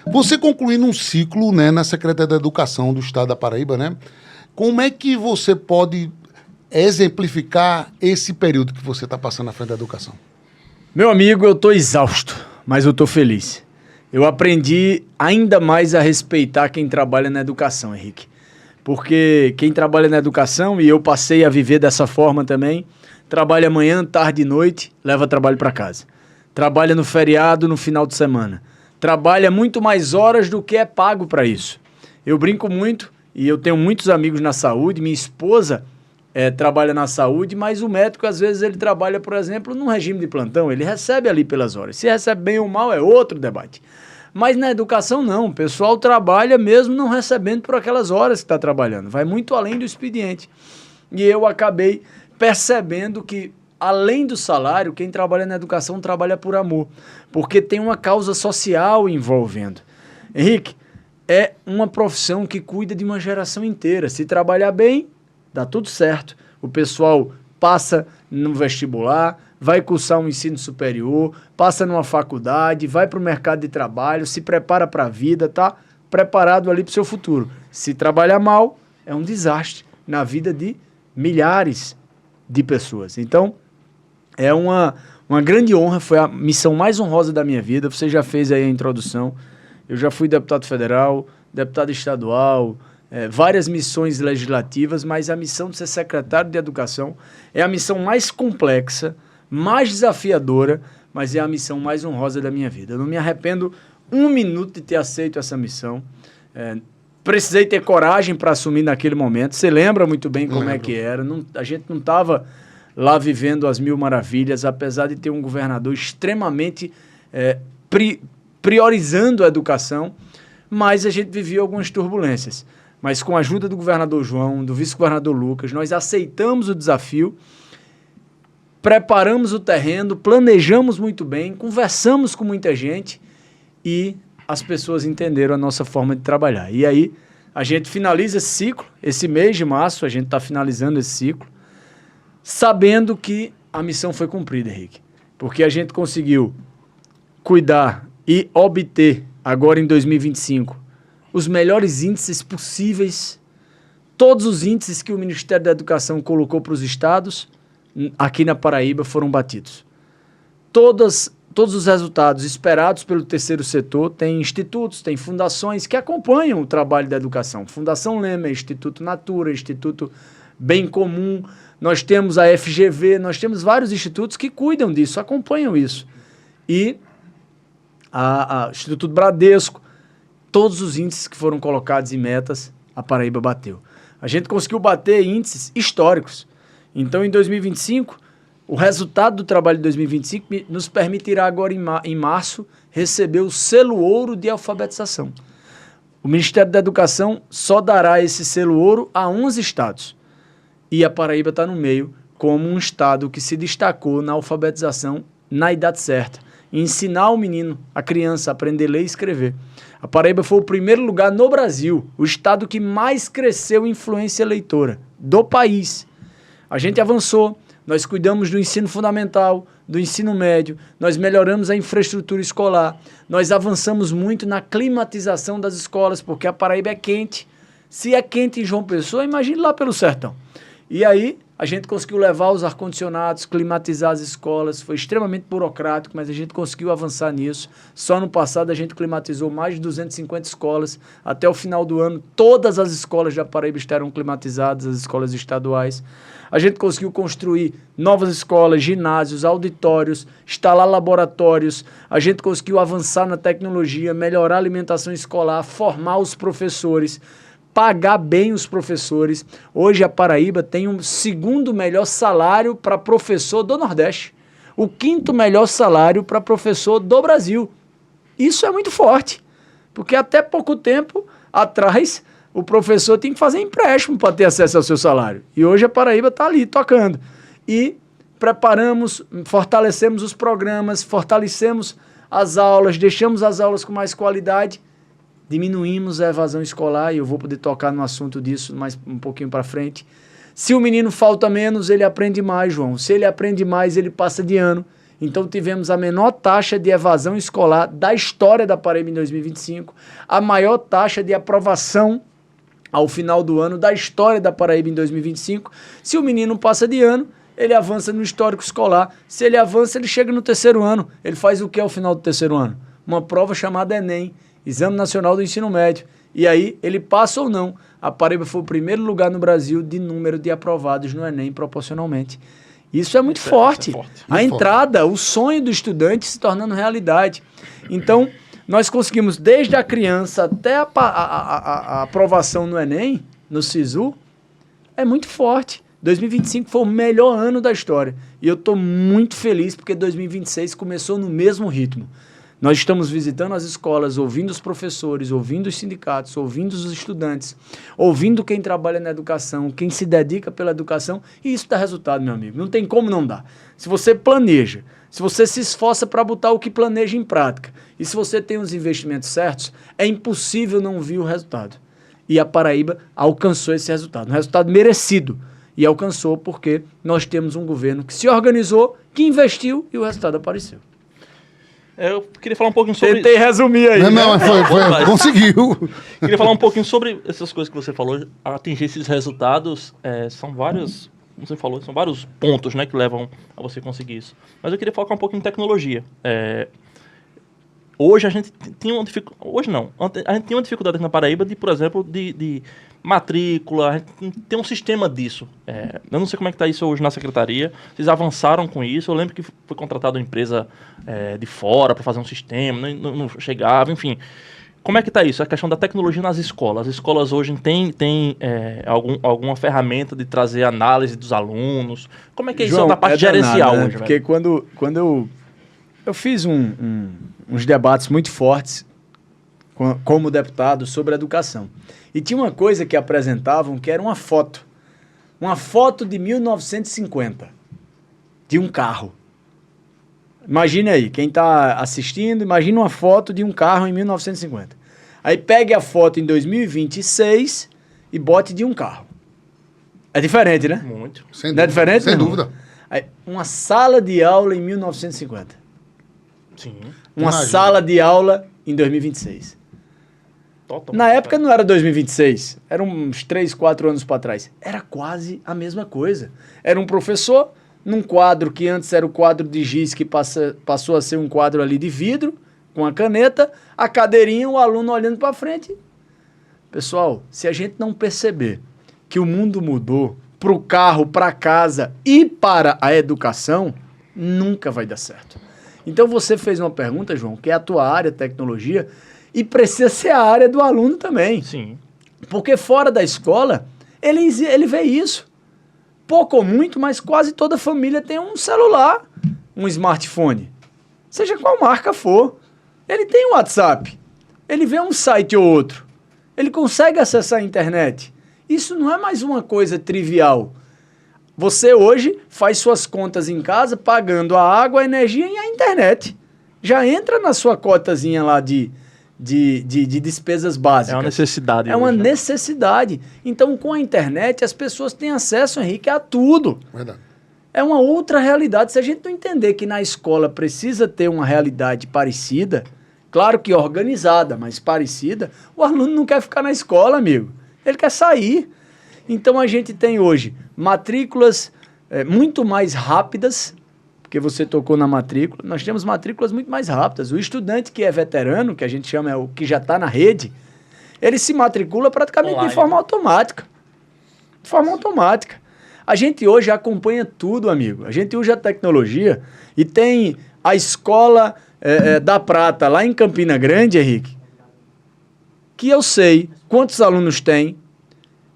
Você concluindo um ciclo, né, na Secretaria da Educação do Estado da Paraíba, né? Como é que você pode exemplificar esse período que você está passando na frente da educação? Meu amigo, eu tô exausto, mas eu tô feliz. Eu aprendi ainda mais a respeitar quem trabalha na educação, Henrique. Porque quem trabalha na educação, e eu passei a viver dessa forma também, trabalha manhã, tarde e noite, leva trabalho para casa. Trabalha no feriado, no final de semana. Trabalha muito mais horas do que é pago para isso. Eu brinco muito, e eu tenho muitos amigos na saúde, minha esposa trabalha na saúde, mas o médico, às vezes, ele trabalha, por exemplo, num regime de plantão, ele recebe ali pelas horas. Se recebe bem ou mal, é outro debate. Mas na educação, não. O pessoal trabalha mesmo não recebendo por aquelas horas que está trabalhando. Vai muito além do expediente. E eu acabei percebendo que, além do salário, quem trabalha na educação trabalha por amor. Porque tem uma causa social envolvendo. Henrique, é uma profissão que cuida de uma geração inteira. Se trabalhar bem, dá tudo certo. O pessoal passa no vestibular, vai cursar um ensino superior, passa numa faculdade, vai para o mercado de trabalho, se prepara para a vida, tá preparado ali para o seu futuro. Se trabalhar mal, é um desastre na vida de milhares de pessoas. Então, é uma grande honra, foi a missão mais honrosa da minha vida. Você já fez aí a introdução. Eu já fui deputado federal, deputado estadual, várias missões legislativas, mas a missão de ser secretário de Educação é a missão mais complexa, mais desafiadora, mas é a missão mais honrosa da minha vida. Eu não me arrependo um minuto de ter aceito essa missão. Precisei ter coragem para assumir naquele momento. Você lembra muito bem como é que era. A gente não estava lá vivendo as mil maravilhas, apesar de ter um governador extremamente priorizando a educação, mas a gente vivia algumas turbulências. Mas com a ajuda do governador João, do vice-governador Lucas, nós aceitamos o desafio, preparamos o terreno, planejamos muito bem, conversamos com muita gente e as pessoas entenderam a nossa forma de trabalhar. E aí a gente finaliza esse ciclo, esse mês de março a gente está finalizando esse ciclo, sabendo que a missão foi cumprida, Henrique. Porque a gente conseguiu cuidar e obter, agora em 2025, os melhores índices possíveis, todos os índices que o Ministério da Educação colocou para os estados, aqui na Paraíba, foram batidos. Todos os resultados esperados pelo terceiro setor, tem institutos, tem fundações que acompanham o trabalho da educação. Fundação Lema, Instituto Natura, Instituto Bem Comum, nós temos a FGV, nós temos vários institutos que cuidam disso, acompanham isso. E o Instituto Bradesco, todos os índices que foram colocados em metas, a Paraíba bateu. A gente conseguiu bater índices históricos. Então, em 2025, o resultado do trabalho de 2025 nos permitirá agora, em março, receber o selo ouro de alfabetização. O Ministério da Educação só dará esse selo ouro a 11 estados. E a Paraíba está no meio como um estado que se destacou na alfabetização na idade certa. Ensinar o menino, a criança, a aprender a ler e escrever. A Paraíba foi o primeiro lugar no Brasil, o estado que mais cresceu em influência leitora do país. A gente avançou, nós cuidamos do ensino fundamental, do ensino médio, nós melhoramos a infraestrutura escolar, nós avançamos muito na climatização das escolas, porque a Paraíba é quente. Se é quente em João Pessoa, imagine lá pelo sertão. E aí, a gente conseguiu levar os ar-condicionados, climatizar as escolas, foi extremamente burocrático, mas a gente conseguiu avançar nisso. Só no passado a gente climatizou mais de 250 escolas. Até o final do ano, todas as escolas da Paraíba estarão climatizadas, as escolas estaduais. A gente conseguiu construir novas escolas, ginásios, auditórios, instalar laboratórios. A gente conseguiu avançar na tecnologia, melhorar a alimentação escolar, formar os professores, pagar bem os professores. Hoje a Paraíba tem o segundo melhor salário para professor do Nordeste. O quinto melhor salário para professor do Brasil. Isso é muito forte, porque até pouco tempo atrás o professor tem que fazer empréstimo para ter acesso ao seu salário. E hoje a Paraíba está ali tocando. E preparamos, fortalecemos os programas, fortalecemos as aulas, deixamos as aulas com mais qualidade, diminuímos a evasão escolar, e eu vou poder tocar no assunto disso mais um pouquinho para frente. Se o menino falta menos, ele aprende mais, João. Se ele aprende mais, ele passa de ano. Então tivemos a menor taxa de evasão escolar da história da Paraíba em 2025, a maior taxa de aprovação ao final do ano da história da Paraíba em 2025. Se o menino passa de ano, ele avança no histórico escolar. Se ele avança, ele chega no terceiro ano. Ele faz o que ao final do terceiro ano? Uma prova chamada Enem, Exame Nacional do Ensino Médio. E aí, ele passa ou não. A Paraíba foi o primeiro lugar no Brasil de número de aprovados no Enem proporcionalmente. Isso é muito forte. A entrada, o sonho do estudante se tornando realidade. Então, nós conseguimos, desde a criança até a aprovação no Enem, no SISU, é muito forte. 2025 foi o melhor ano da história. E eu estou muito feliz porque 2026 começou no mesmo ritmo. Nós estamos visitando as escolas, ouvindo os professores, ouvindo os sindicatos, ouvindo os estudantes, ouvindo quem trabalha na educação, quem se dedica pela educação, e isso dá resultado, meu amigo. Não tem como não dar. Se você planeja, se você se esforça para botar o que planeja em prática, e se você tem os investimentos certos, é impossível não vir o resultado. E a Paraíba alcançou esse resultado, um resultado merecido. E alcançou porque nós temos um governo que se organizou, que investiu e o resultado apareceu. Eu queria falar um pouquinho sobre... Tentei resumir aí. Não, foi, conseguiu. Queria falar um pouquinho sobre essas coisas que você falou. Atingir esses resultados são vários... Como você falou, são vários pontos, né, que levam a você conseguir isso. Mas eu queria focar um pouquinho em tecnologia. Hoje a gente tem uma dificuldade... Hoje não. A gente tem uma dificuldade aqui na Paraíba de, por exemplo, de matrícula. A gente tem um sistema disso. Eu não sei como é que está isso hoje na secretaria. Vocês avançaram com isso. Eu lembro que foi contratada uma empresa de fora para fazer um sistema. Não chegava, enfim. Como é que está isso? A questão da tecnologia nas escolas. As escolas hoje têm alguma ferramenta de trazer análise dos alunos? Como é que é João, isso na parte gerencial né? hoje? Porque quando eu fiz uns debates muito fortes como deputado sobre educação. E tinha uma coisa que apresentavam que era uma foto. Uma foto de 1950. De um carro. Imagine aí, quem está assistindo, imagine uma foto de um carro em 1950. Aí pegue a foto em 2026 e bote de um carro. É diferente, né? Muito. Sem Não é diferente? Sem não? dúvida. Aí, uma sala de aula em 1950. Sim. Uma Imagina. sala de aula em 2026. Totalmente. Na época não era 2026, era uns 3, 4 anos para trás. Era quase a mesma coisa. Era um professor num quadro que antes era o quadro de giz, que passou a ser um quadro ali de vidro, com a caneta, a cadeirinha, o aluno olhando para frente. Pessoal, se a gente não perceber que o mundo mudou para o carro, para casa e para a educação, nunca vai dar certo. Então você fez uma pergunta, João, que é a tua área, tecnologia, e precisa ser a área do aluno também. Sim. Porque fora da escola, ele vê isso. Pouco ou muito, mas quase toda família tem um celular, um smartphone. Seja qual marca for. Ele tem um WhatsApp. Ele vê um site ou outro. Ele consegue acessar a internet. Isso não é mais uma coisa trivial. Você hoje faz suas contas em casa pagando a água, a energia e a internet. Já entra na sua cotazinha lá de despesas básicas. É uma necessidade. É uma hoje, né? necessidade. Então, com a internet, as pessoas têm acesso, Henrique, a tudo. Verdade. É uma outra realidade. Se a gente não entender que na escola precisa ter uma realidade parecida, claro que organizada, mas parecida, o aluno não quer ficar na escola, amigo. Ele quer sair. Então, a gente tem hoje matrículas muito mais rápidas, porque você tocou na matrícula, nós temos matrículas muito mais rápidas. O estudante que é veterano, que a gente chama o que já está na rede, ele se matricula praticamente Online. de forma automática. De forma automática. A gente hoje acompanha tudo, amigo. A gente usa a tecnologia e tem a escola da Prata lá em Campina Grande, Henrique, que eu sei quantos alunos tem,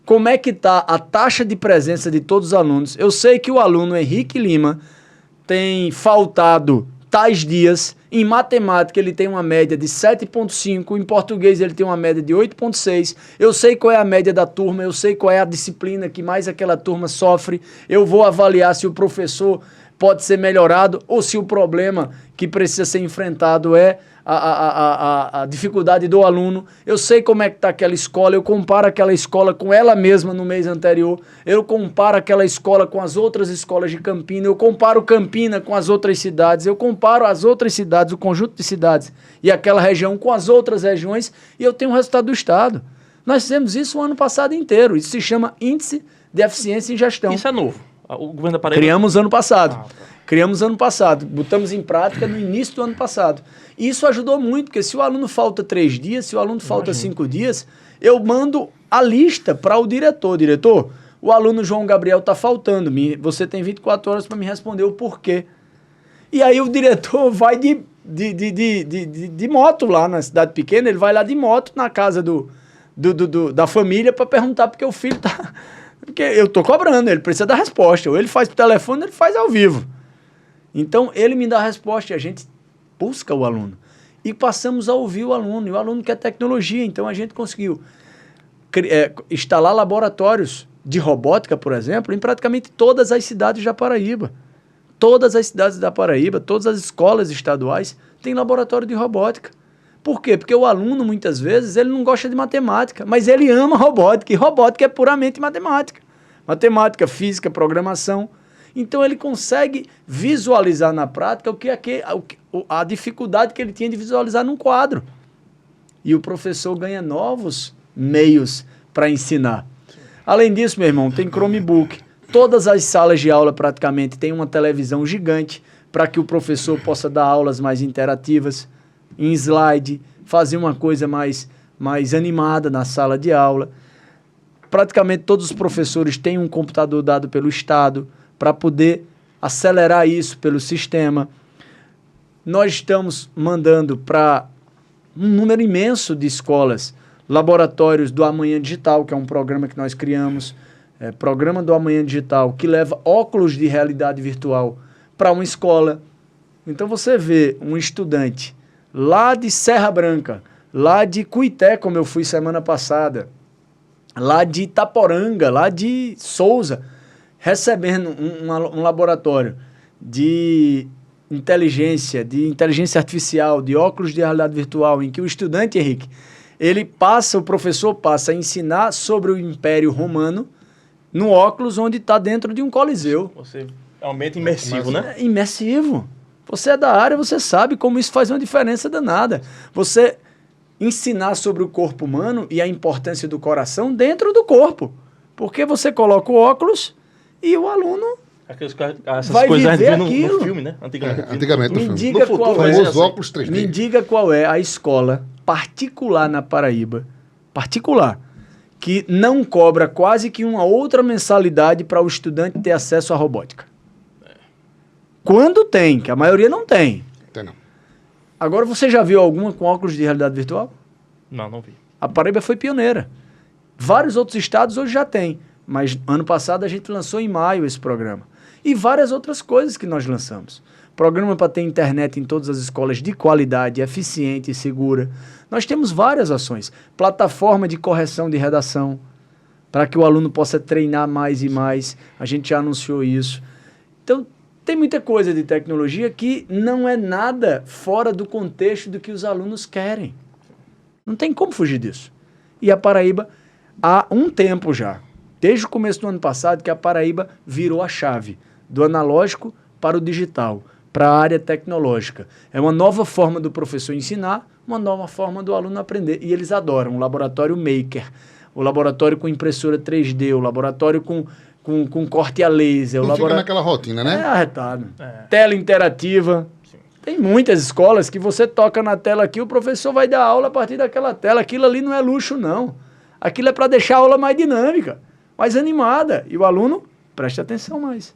como é que está a taxa de presença de todos os alunos. Eu sei que o aluno Henrique Lima tem faltado tais dias. Em matemática ele tem uma média de 7,5, em português ele tem uma média de 8,6. Eu sei qual é a média da turma, eu sei qual é a disciplina que mais aquela turma sofre. Eu vou avaliar se o professor pode ser melhorado ou se o problema que precisa ser enfrentado é a dificuldade do aluno, eu sei como é que está aquela escola, eu comparo aquela escola com ela mesma no mês anterior, eu comparo aquela escola com as outras escolas de Campina, eu comparo Campina com as outras cidades, eu comparo as outras cidades, o conjunto de cidades e aquela região com as outras regiões e eu tenho o resultado do Estado. Nós fizemos isso o ano passado inteiro, isso se chama Índice de Eficiência em Gestão. Isso é novo. O governo da Paraíba... Criamos ano passado. Criamos ano passado, botamos em prática no início do ano passado. E isso ajudou muito, porque se o aluno falta 3 dias, se o aluno falta 5 dias, eu mando a lista para o diretor. Diretor, o aluno João Gabriel está faltando, você tem 24 horas para me responder o porquê. E aí o diretor vai de moto lá na cidade pequena, ele vai lá de moto na casa da família para perguntar porque o filho está... Porque eu estou cobrando, ele precisa da resposta. Ou ele faz por telefone, ou ele faz ao vivo. Então, ele me dá a resposta e a gente busca o aluno. E passamos a ouvir o aluno. E o aluno quer tecnologia. Então, a gente conseguiu instalar laboratórios de robótica, por exemplo, em praticamente todas as cidades da Paraíba. Todas as cidades da Paraíba, todas as escolas estaduais têm laboratório de robótica. Por quê? Porque o aluno, muitas vezes, ele não gosta de matemática, mas ele ama robótica, e robótica é puramente matemática. Matemática, física, programação. Então, ele consegue visualizar na prática a dificuldade que ele tinha de visualizar num quadro. E o professor ganha novos meios para ensinar. Além disso, meu irmão, tem Chromebook. Todas as salas de aula, praticamente, têm uma televisão gigante para que o professor possa dar aulas mais interativas, em slide, fazer uma coisa mais animada na sala de aula. Praticamente todos os professores têm um computador dado pelo Estado para poder acelerar isso pelo sistema. Nós estamos mandando para um número imenso de escolas laboratórios do Amanhã Digital, que é um programa que nós criamos, Programa do Amanhã Digital, que leva óculos de realidade virtual para uma escola. Então você vê um estudante lá de Serra Branca, lá de Cuité, como eu fui semana passada, lá de Itaporanga, lá de Souza, recebendo um laboratório de inteligência artificial, de óculos de realidade virtual, em que o estudante, Henrique, o professor passa a ensinar sobre o Império Romano no óculos onde está dentro de um coliseu. Você é um ambiente imersivo, né? É imersivo. Você é da área, você sabe como isso faz uma diferença danada. Você ensinar sobre o corpo humano e a importância do coração dentro do corpo. Porque você coloca o óculos e o aluno vai viver aquilo. No filme, né? Antigamente no filme. Diga qual é, óculos 3D. Me diga qual é a escola particular na Paraíba, que não cobra quase que uma outra mensalidade para o estudante ter acesso à robótica. Quando tem, que a maioria não tem. Tem não. Agora, você já viu alguma com óculos de realidade virtual? Não vi. A Paraíba foi pioneira. Vários outros estados hoje já têm, mas ano passado a gente lançou em maio esse programa. E várias outras coisas que nós lançamos. Programa para ter internet em todas as escolas de qualidade, eficiente e segura. Nós temos várias ações. Plataforma de correção de redação, para que o aluno possa treinar mais e mais. A gente já anunciou isso. Então, tem muita coisa de tecnologia que não é nada fora do contexto do que os alunos querem. Não tem como fugir disso. E a Paraíba, há um tempo já, desde o começo do ano passado, que a Paraíba virou a chave do analógico para o digital, para a área tecnológica. É uma nova forma do professor ensinar, uma nova forma do aluno aprender. E eles adoram o laboratório Maker, o laboratório com impressora 3D, o laboratório com corte a laser. Não fica naquela rotina, né? É arretado. Tela interativa. Sim. Tem muitas escolas que você toca na tela aqui, o professor vai dar aula a partir daquela tela. Aquilo ali não é luxo, não. Aquilo é para deixar a aula mais dinâmica, mais animada. E o aluno preste atenção mais.